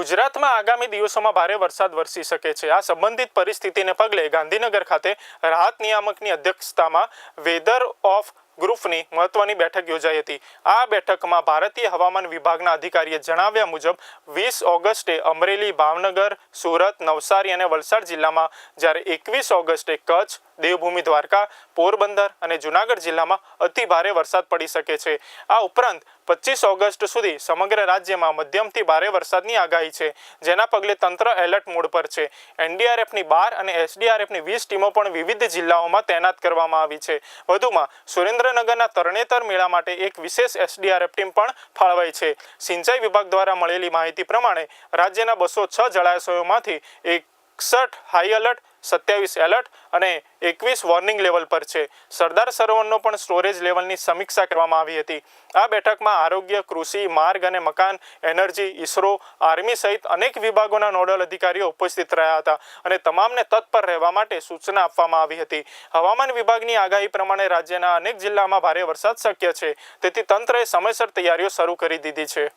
ગુજરાતમાં આગામી દિવસોમાં ભારે વરસાદ વરસી શકે છે। આ સંબંધિત પરિસ્થિતિને પગલે ગાંધીનગર ખાતે રાહત નિયામકની અધ્યક્ષતામાં વેધર ઓફ ગ્રુપની મહત્વની બેઠક યોજાઈ હતી। આ બેઠકમાં ભારતીય હવામાન વિભાગના અધિકારીએ જણાવ્યા મુજબ 20 ઓગસ્ટે અમરેલી, ભાવનગર, સુરત, નવસારી અને વલસાડ જિલ્લામાં, જ્યારે 21 ઓગસ્ટે કચ્છ, દેવભૂમિ દ્વારકા, પોરબંદર અને જૂનાગઢ જિલ્લામાં અતિ ભારે વરસાદ પડી શકે છે। આ ઉપરાંત 25 ઓગસ્ટ સુધી સમગ્ર રાજ્યમાં મધ્યમથી ભારે વરસાદની આગાહી છે, જેના પગલે તંત્ર એલર્ટ મોડ પર છે। એનડીઆરએફની 12 અને એસડીઆરએફની 20 ટીમો પણ વિવિધ જિલ્લાઓમાં તૈનાત કરવામાં આવી છે। વધુમાં સુરેન્દ્રનગરના તરણેતર મેળા માટે એક વિશેષ એસડીઆરએફ ટીમ પણ ફાળવાઈ છે। સિંચાઈ વિભાગ દ્વારા મળેલી માહિતી પ્રમાણે રાજ્યના 206 જળાશયોમાંથી 61 હાઈ એલર્ટ, 27 એલર્ટ અને 21 વોર્નિંગ લેવલ પર છે। સરદાર સરોવરનો પણ સ્ટોરેજ લેવલની સમીક્ષા કરવામાં આવી હતી। આ બેઠકમાં આરોગ્ય, કૃષિ, માર્ગ અને મકાન, એનર્જી, ઇસરો, આર્મી સહિત અનેક વિભાગોના નોડલ અધિકારીઓ ઉપસ્થિત રહ્યા હતા અને તમામને તત્પર રહેવા માટે સૂચના આપવામાં આવી હતી। હવામાન વિભાગની આગાહી પ્રમાણે રાજ્યના અનેક જિલ્લામાં ભારે વરસાદ શક્ય છે, તેથી તંત્રએ સમયસર તૈયારીઓ શરૂ કરી દીધી છે।